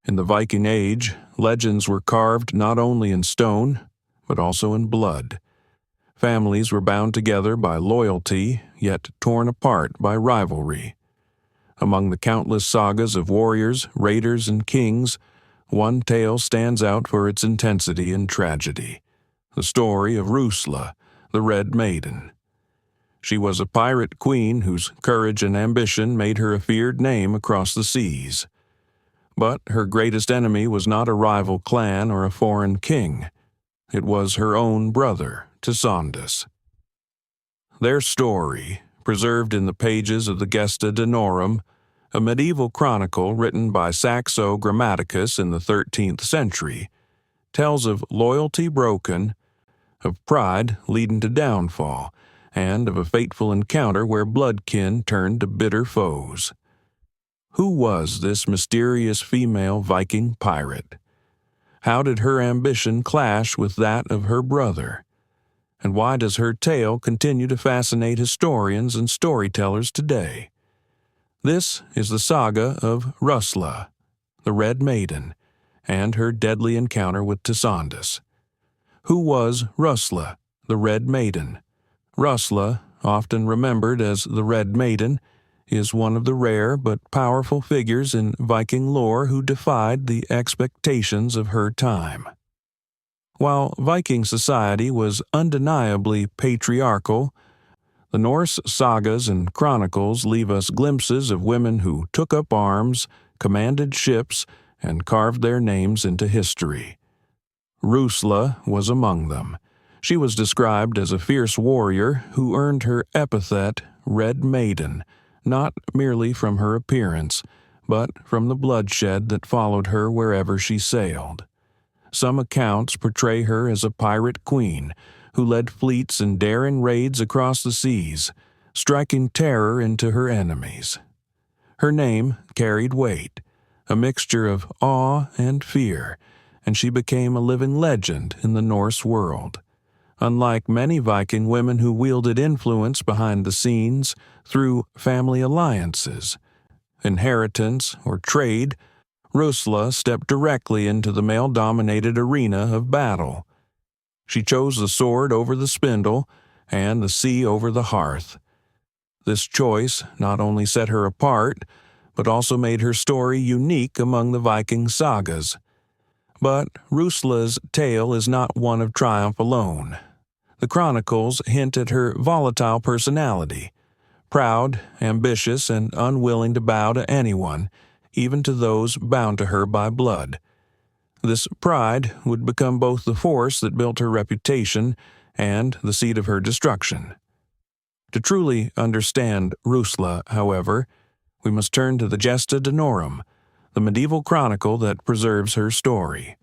In the Viking Age, legends were carved not only in stone, but also in blood. Families were bound together by loyalty, yet torn apart by rivalry. Among the countless sagas of warriors, raiders, and kings, one tale stands out for its intensity and tragedy: the story of Rusla, the Red Maiden. She was a pirate queen whose courage and ambition made her a feared name across the seas. But her greatest enemy was not a rival clan or a foreign king. It was her own brother, Tesondus. Their story, preserved in the pages of the Gesta Danorum, a medieval chronicle written by Saxo Grammaticus in the 13th century, tells of loyalty broken, of pride leading to downfall, and of a fateful encounter where bloodkin turned to bitter foes. Who was this mysterious female Viking pirate? How did her ambition clash with that of her brother? And why does her tale continue to fascinate historians and storytellers today? This is the saga of Rusla, the Red Maiden, and her deadly encounter with Tesondus. Who was Rusla, the Red Maiden? Rusla, often remembered as the Red Maiden, is one of the rare but powerful figures in Viking lore who defied the expectations of her time. While Viking society was undeniably patriarchal, the Norse sagas and chronicles leave us glimpses of women who took up arms, commanded ships, and carved their names into history. Rusla was among them. She was described as a fierce warrior who earned her epithet Red Maiden, not merely from her appearance, but from the bloodshed that followed her wherever she sailed. Some accounts portray her as a pirate queen who led fleets in daring raids across the seas, striking terror into her enemies. Her name carried weight, a mixture of awe and fear, and she became a living legend in the Norse world. Unlike many Viking women who wielded influence behind the scenes through family alliances, inheritance, or trade, Rusla stepped directly into the male-dominated arena of battle. She chose the sword over the spindle and the sea over the hearth. This choice not only set her apart, but also made her story unique among the Viking sagas. But Rusla's tale is not one of triumph alone. The chronicles hint at her volatile personality, proud, ambitious, and unwilling to bow to anyone, even to those bound to her by blood. This pride would become both the force that built her reputation and the seed of her destruction. To truly understand Rusla, however, we must turn to the Gesta Danorum, the medieval chronicle that preserves her story.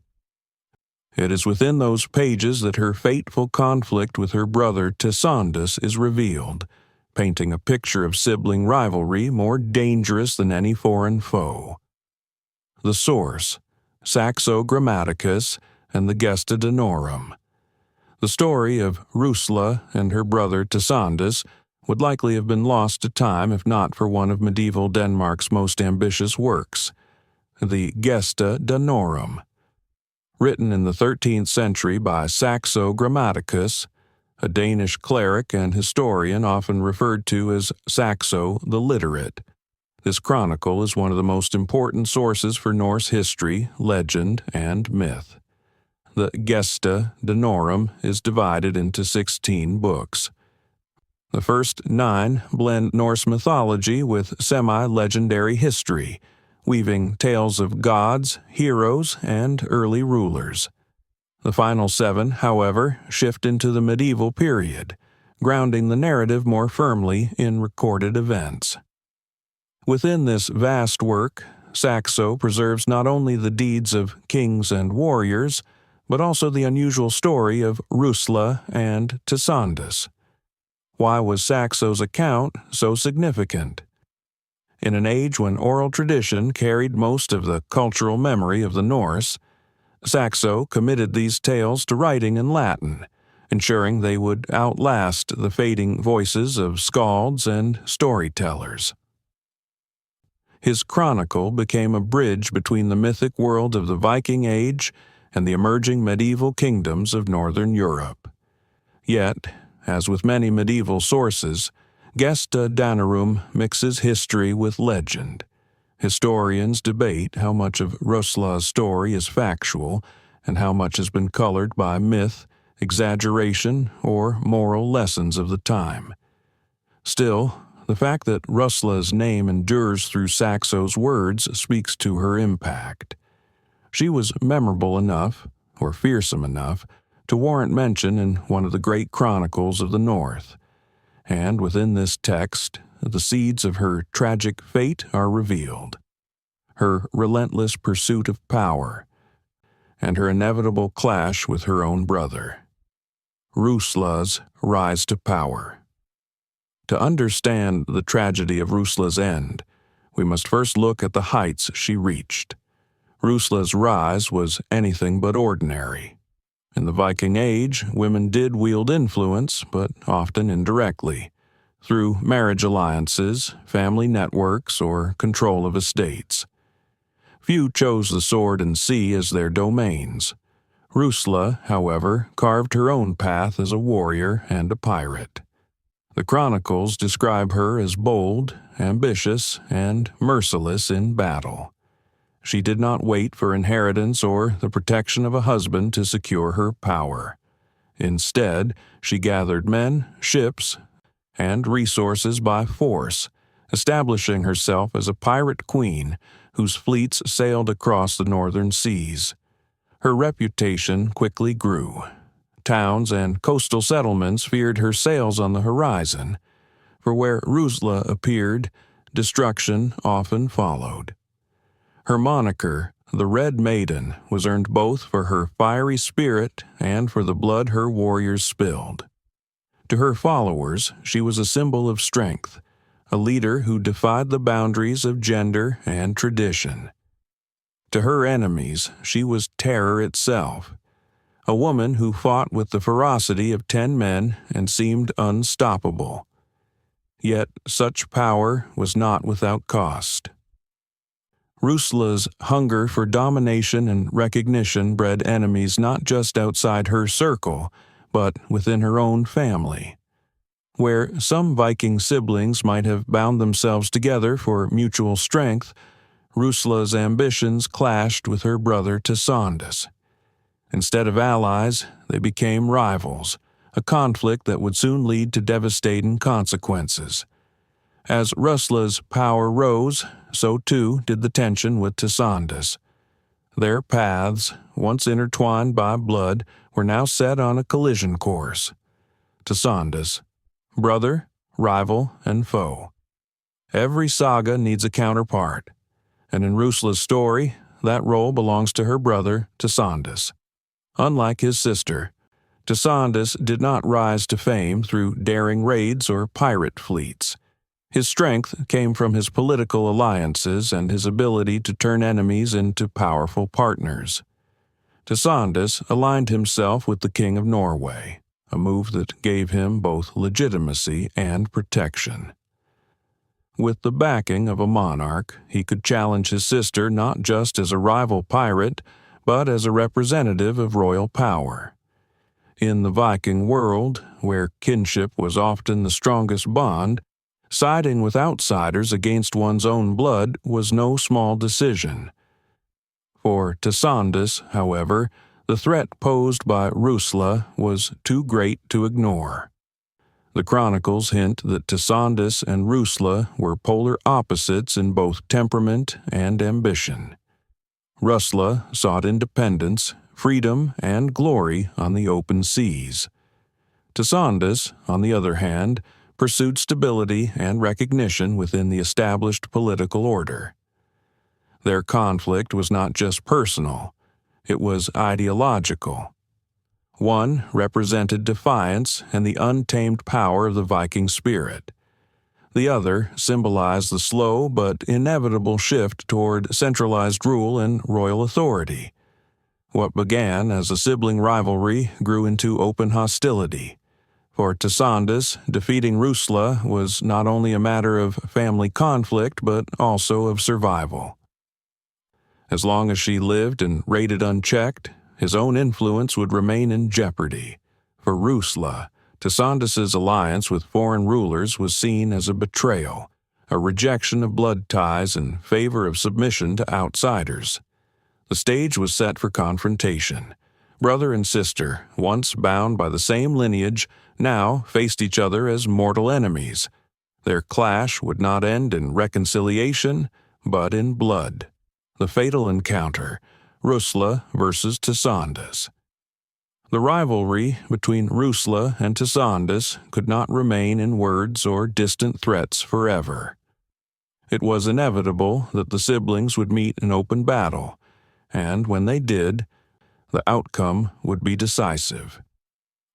It is within those pages that her fateful conflict with her brother Tesondus is revealed, painting a picture of sibling rivalry more dangerous than any foreign foe. The source: Saxo Grammaticus and the Gesta Danorum. The story of Rusla and her brother Tesondus would likely have been lost to time if not for one of medieval Denmark's most ambitious works, the Gesta Danorum. Written in the 13th century by Saxo Grammaticus, a Danish cleric and historian often referred to as Saxo the Literate. This chronicle is one of the most important sources for Norse history, legend, and myth. The Gesta Danorum is divided into 16 books. The first 9 blend Norse mythology with semi-legendary history, weaving tales of gods, heroes, and early rulers. The final 7, however, shift into the medieval period, grounding the narrative more firmly in recorded events. Within this vast work, Saxo preserves not only the deeds of kings and warriors, but also the unusual story of Rusla and Tesondus. Why was Saxo's account so significant? In an age when oral tradition carried most of the cultural memory of the Norse, Saxo committed these tales to writing in Latin, ensuring they would outlast the fading voices of skalds and storytellers. His chronicle became a bridge between the mythic world of the Viking Age and the emerging medieval kingdoms of Northern Europe. Yet, as with many medieval sources, Gesta Danorum mixes history with legend. Historians debate how much of Rusla's story is factual and how much has been colored by myth, exaggeration, or moral lessons of the time. Still, the fact that Rusla's name endures through Saxo's words speaks to her impact. She was memorable enough, or fearsome enough, to warrant mention in one of the great chronicles of the North. And within this text, the seeds of her tragic fate are revealed. Her relentless pursuit of power, and her inevitable clash with her own brother. Rusla's rise to power. To understand the tragedy of Rusla's end, we must first look at the heights she reached. Rusla's rise was anything but ordinary. In the Viking Age, women did wield influence, but often indirectly, through marriage alliances, family networks, or control of estates. Few chose the sword and sea as their domains. Rusla, however, carved her own path as a warrior and a pirate. The chronicles describe her as bold, ambitious, and merciless in battle. She did not wait for inheritance or the protection of a husband to secure her power. Instead, she gathered men, ships, and resources by force, establishing herself as a pirate queen whose fleets sailed across the northern seas. Her reputation quickly grew. Towns and coastal settlements feared her sails on the horizon, for where Rusla appeared, destruction often followed. Her moniker, the Red Maiden, was earned both for her fiery spirit and for the blood her warriors spilled. To her followers, she was a symbol of strength, a leader who defied the boundaries of gender and tradition. To her enemies, she was terror itself, a woman who fought with the ferocity of 10 men and seemed unstoppable. Yet such power was not without cost. Rusla's hunger for domination and recognition bred enemies not just outside her circle, but within her own family. Where some Viking siblings might have bound themselves together for mutual strength, Rusla's ambitions clashed with her brother Tesondus. Instead of allies, they became rivals, a conflict that would soon lead to devastating consequences. As Rusla's power rose, so too did the tension with Tesondus. Their paths, once intertwined by blood, were now set on a collision course. Tesondus, brother, rival, and foe. Every saga needs a counterpart, and in Rusla's story, that role belongs to her brother, Tesondus. Unlike his sister, Tesondus did not rise to fame through daring raids or pirate fleets. His strength came from his political alliances and his ability to turn enemies into powerful partners. Tesondus aligned himself with the King of Norway, a move that gave him both legitimacy and protection. With the backing of a monarch, he could challenge his sister not just as a rival pirate, but as a representative of royal power. In the Viking world, where kinship was often the strongest bond, siding with outsiders against one's own blood was no small decision. For Tesondus, however, the threat posed by Rusla was too great to ignore. The chronicles hint that Tesondus and Rusla were polar opposites in both temperament and ambition. Rusla sought independence, freedom, and glory on the open seas. Tesondus, on the other hand, pursued stability and recognition within the established political order. Their conflict was not just personal, it was ideological. One represented defiance and the untamed power of the Viking spirit. The other symbolized the slow but inevitable shift toward centralized rule and royal authority. What began as a sibling rivalry grew into open hostility, For Tesondus, defeating Rusla was not only a matter of family conflict but also of survival. As long as she lived and raided unchecked, his own influence would remain in jeopardy. For Rusla, Tesondus's alliance with foreign rulers was seen as a betrayal, a rejection of blood ties in favor of submission to outsiders. The stage was set for confrontation. Brother and sister, once bound by the same lineage, now faced each other as mortal enemies. Their clash would not end in reconciliation, but in blood. The fatal encounter, Rusla versus Tesondus. The rivalry between Rusla and Tesondus could not remain in words or distant threats forever. It was inevitable that the siblings would meet in open battle, and when they did, the outcome would be decisive.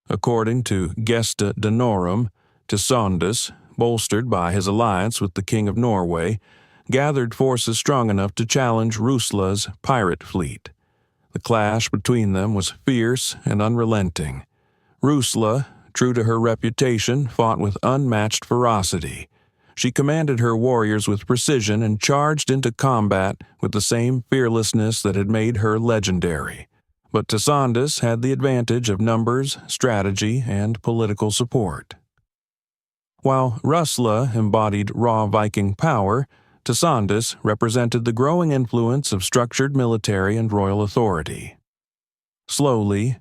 According to Gesta Danorum, Tesondus, bolstered by his alliance with the King of Norway, gathered forces strong enough to challenge Rusla's pirate fleet. The clash between them was fierce and unrelenting. Rusla, true to her reputation, fought with unmatched ferocity. She commanded her warriors with precision and charged into combat with the same fearlessness that had made her legendary. But Tesondus had the advantage of numbers, strategy, and political support. While Rusla embodied raw Viking power, Tesondus represented the growing influence of structured military and royal authority. Slowly,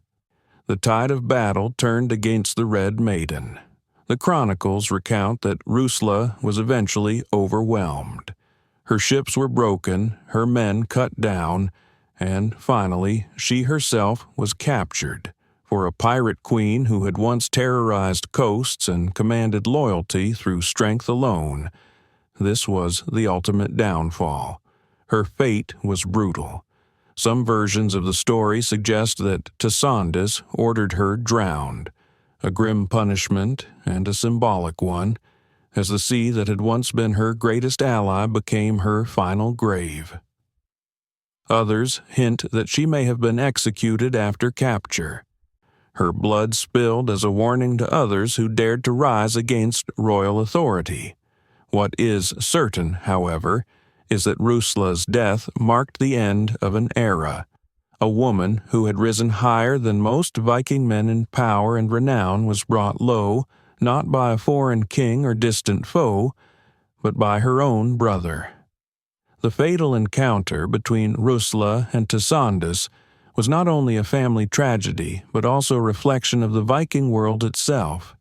the tide of battle turned against the Red Maiden. The chronicles recount that Rusla was eventually overwhelmed. Her ships were broken, her men cut down, and finally, she herself was captured. For a pirate queen who had once terrorized coasts and commanded loyalty through strength alone, this was the ultimate downfall. Her fate was brutal. Some versions of the story suggest that Tesondus ordered her drowned, a grim punishment and a symbolic one, as the sea that had once been her greatest ally became her final grave. Others hint that she may have been executed after capture. Her blood spilled as a warning to others who dared to rise against royal authority. What is certain, however, is that Rusla's death marked the end of an era. A woman who had risen higher than most Viking men in power and renown was brought low, not by a foreign king or distant foe, but by her own brother. The fatal encounter between Rusla and Tesondus was not only a family tragedy, but also a reflection of the Viking world itself,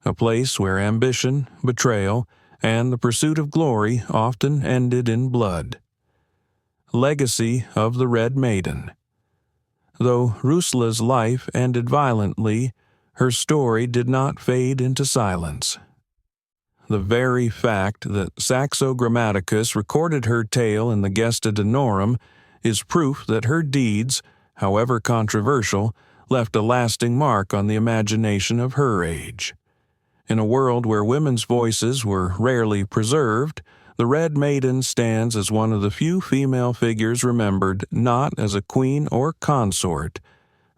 a place where ambition, betrayal, and the pursuit of glory often ended in blood. Legacy of the Red Maiden. Though Rusla's life ended violently, her story did not fade into silence. The very fact that Saxo Grammaticus recorded her tale in the Gesta Danorum is proof that her deeds, however controversial, left a lasting mark on the imagination of her age. In a world where women's voices were rarely preserved, the Red Maiden stands as one of the few female figures remembered not as a queen or consort,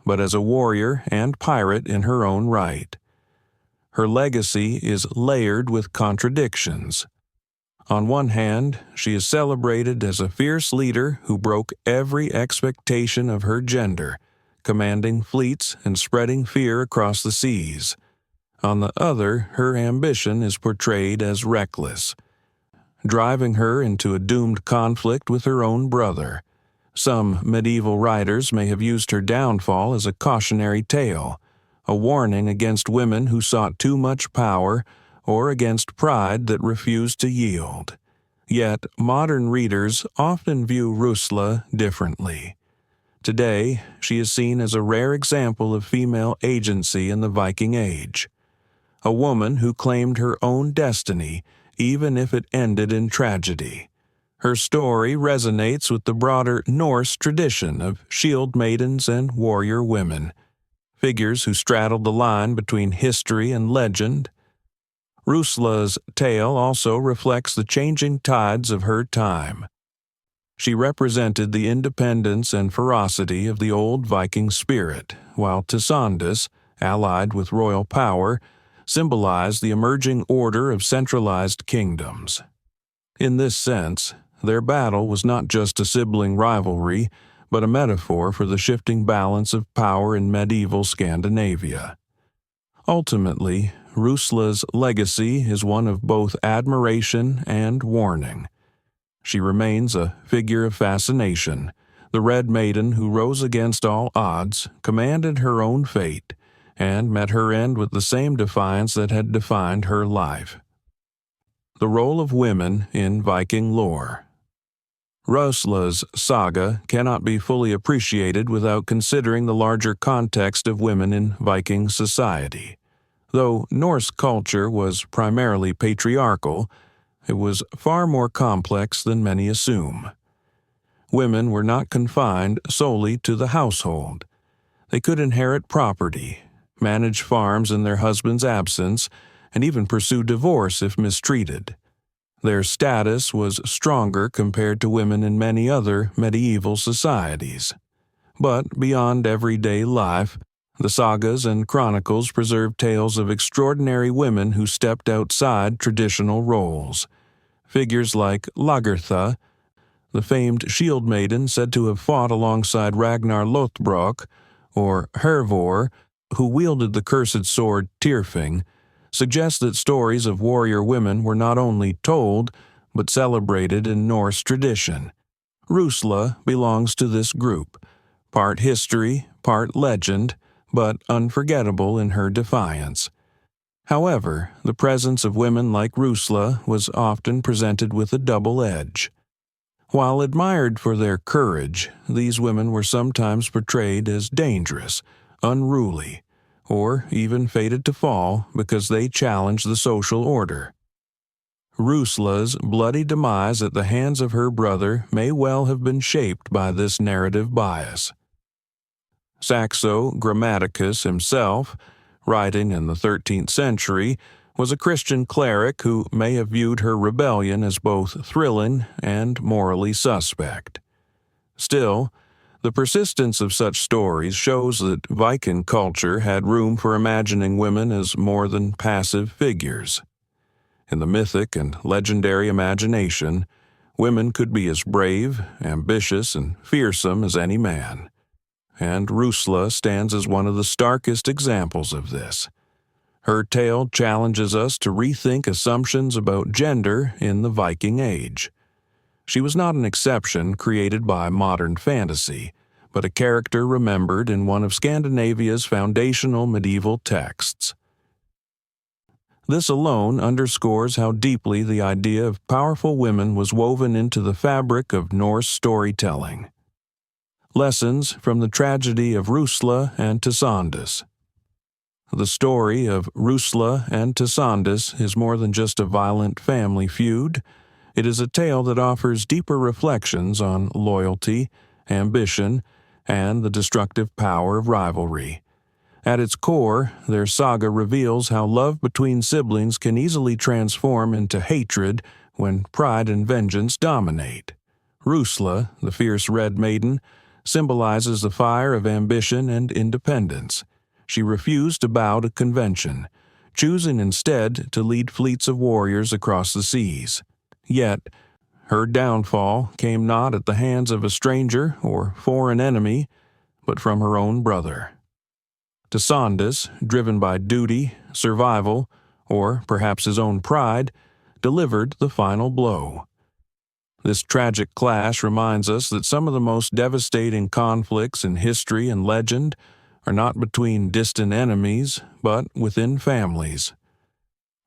but as a warrior and pirate in her own right. Her legacy is layered with contradictions. On one hand, she is celebrated as a fierce leader who broke every expectation of her gender, commanding fleets and spreading fear across the seas. On the other, her ambition is portrayed as reckless, driving her into a doomed conflict with her own brother. Some medieval writers may have used her downfall as a cautionary tale, a warning against women who sought too much power or against pride that refused to yield. Yet, modern readers often view Rusla differently. Today, she is seen as a rare example of female agency in the Viking Age. A woman who claimed her own destiny, even if it ended in tragedy. Her story resonates with the broader Norse tradition of shield maidens and warrior women, figures who straddled the line between history and legend. Rusla's tale also reflects the changing tides of her time. She represented the independence and ferocity of the old Viking spirit, while Tesondus allied with royal power, symbolize the emerging order of centralized kingdoms. In this sense, their battle was not just a sibling rivalry, but a metaphor for the shifting balance of power in medieval Scandinavia. Ultimately, Rusla's legacy is one of both admiration and warning. She remains a figure of fascination, the Red Maiden who rose against all odds, commanded her own fate, and met her end with the same defiance that had defined her life. The role of women in Viking lore. Rusla's saga cannot be fully appreciated without considering the larger context of women in Viking society. Though Norse culture was primarily patriarchal, it was far more complex than many assume. Women were not confined solely to the household. They could inherit property, manage farms in their husband's absence, and even pursue divorce if mistreated. Their status was stronger compared to women in many other medieval societies. But beyond everyday life, the sagas and chronicles preserve tales of extraordinary women who stepped outside traditional roles. Figures like Lagertha, the famed Shieldmaiden said to have fought alongside Ragnar Lothbrok, or Hervor, who wielded the cursed sword Tyrfing, suggest that stories of warrior women were not only told, but celebrated in Norse tradition. Rusla belongs to this group, part history, part legend, but unforgettable in her defiance. However, the presence of women like Rusla was often presented with a double edge. While admired for their courage, these women were sometimes portrayed as dangerous, unruly, or even fated to fall because they challenged the social order. Rusla's bloody demise at the hands of her brother may well have been shaped by this narrative bias. Saxo Grammaticus himself, writing in the 13th century, was a Christian cleric who may have viewed her rebellion as both thrilling and morally suspect. Still, the persistence of such stories shows that Viking culture had room for imagining women as more than passive figures. In the mythic and legendary imagination, women could be as brave, ambitious, and fearsome as any man. And Rusla stands as one of the starkest examples of this. Her tale challenges us to rethink assumptions about gender in the Viking Age. She was not an exception created by modern fantasy, but a character remembered in one of Scandinavia's foundational medieval texts. This alone underscores how deeply the idea of powerful women was woven into the fabric of Norse storytelling. Lessons from the tragedy of Rusla and Tesondus. The story of Rusla and Tesondus is more than just a violent family feud. It is a tale that offers deeper reflections on loyalty, ambition, and the destructive power of rivalry. At its core, their saga reveals how love between siblings can easily transform into hatred when pride and vengeance dominate. Rusla, the fierce Red Maiden, symbolizes the fire of ambition and independence. She refused to bow to convention, choosing instead to lead fleets of warriors across the seas. Yet, her downfall came not at the hands of a stranger or foreign enemy, but from her own brother. Tesondus, driven by duty, survival, or perhaps his own pride, delivered the final blow. This tragic clash reminds us that some of the most devastating conflicts in history and legend are not between distant enemies, but within families.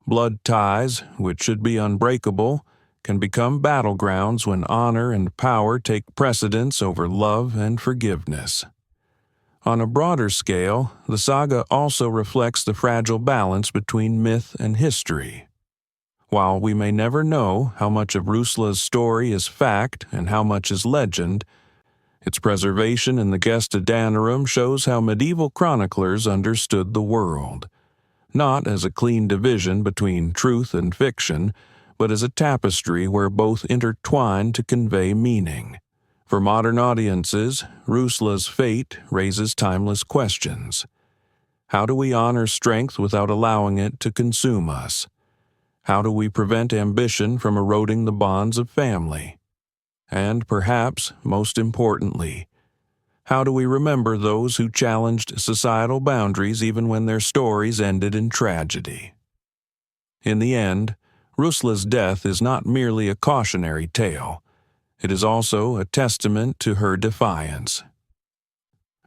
Blood ties, which should be unbreakable, can become battlegrounds when honor and power take precedence over love and forgiveness. On a broader scale, the saga also reflects the fragile balance between myth and history. While we may never know how much of Rusla's story is fact and how much is legend, its preservation in the Gesta Danorum shows how medieval chroniclers understood the world, not as a clean division between truth and fiction, but as a tapestry where both intertwine to convey meaning. For modern audiences, Rusla's fate raises timeless questions. How do we honor strength without allowing it to consume us? How do we prevent ambition from eroding the bonds of family? And perhaps, most importantly, how do we remember those who challenged societal boundaries even when their stories ended in tragedy? In the end, Rusla's death is not merely a cautionary tale. It is also a testament to her defiance.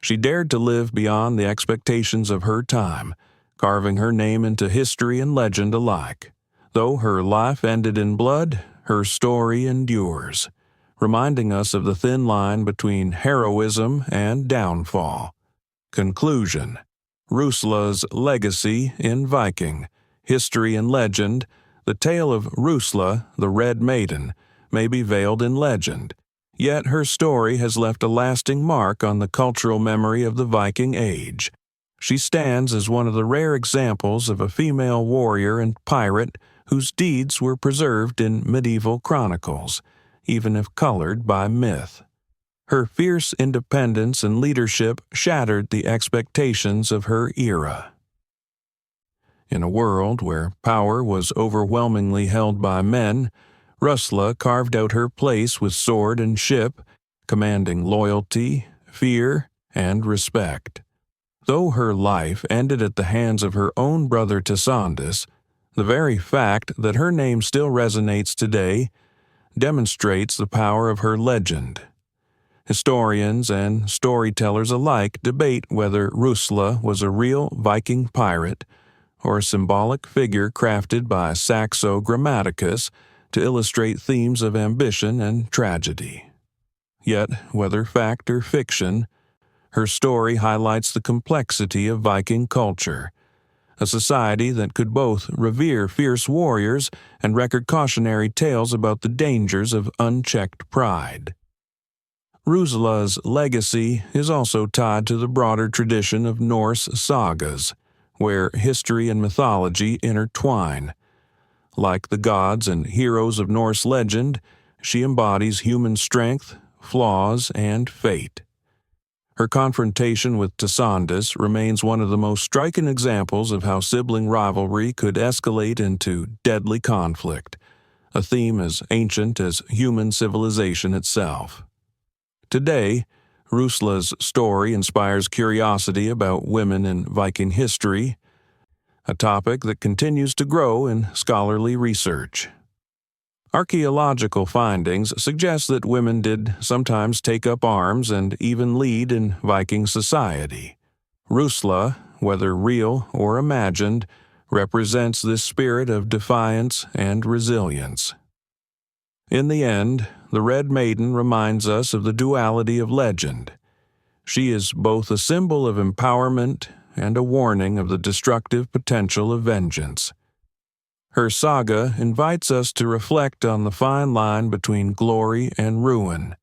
She dared to live beyond the expectations of her time, carving her name into history and legend alike. Though her life ended in blood, her story endures, reminding us of the thin line between heroism and downfall. Conclusion: Rusla's legacy in Viking, history and legend. The tale of Rusla, the Red Maiden, may be veiled in legend, yet her story has left a lasting mark on the cultural memory of the Viking Age. She stands as one of the rare examples of a female warrior and pirate whose deeds were preserved in medieval chronicles, even if colored by myth. Her fierce independence and leadership shattered the expectations of her era. In a world where power was overwhelmingly held by men, Rusla carved out her place with sword and ship, commanding loyalty, fear, and respect. Though her life ended at the hands of her own brother Tesondus, the very fact that her name still resonates today demonstrates the power of her legend. Historians and storytellers alike debate whether Rusla was a real Viking pirate or a symbolic figure crafted by Saxo Grammaticus to illustrate themes of ambition and tragedy. Yet, whether fact or fiction, her story highlights the complexity of Viking culture, a society that could both revere fierce warriors and record cautionary tales about the dangers of unchecked pride. Rusla's legacy is also tied to the broader tradition of Norse sagas, where history and mythology intertwine. Like the gods and heroes of Norse legend, she embodies human strength, flaws, and fate. Her confrontation with Tesondus remains one of the most striking examples of how sibling rivalry could escalate into deadly conflict, a theme as ancient as human civilization itself. Today, Rusla's story inspires curiosity about women in Viking history, a topic that continues to grow in scholarly research. Archaeological findings suggest that women did sometimes take up arms and even lead in Viking society. Rusla, whether real or imagined, represents this spirit of defiance and resilience. In the end, the Red Maiden reminds us of the duality of legend. She is both a symbol of empowerment and a warning of the destructive potential of vengeance. Her saga invites us to reflect on the fine line between glory and ruin,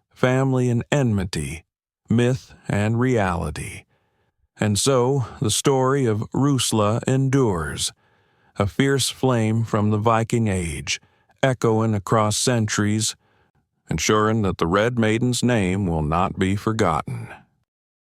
family and enmity, myth and reality. And so, the story of Rusla endures, a fierce flame from the Viking Age, echoing across centuries, ensuring that the Red Maiden's name will not be forgotten.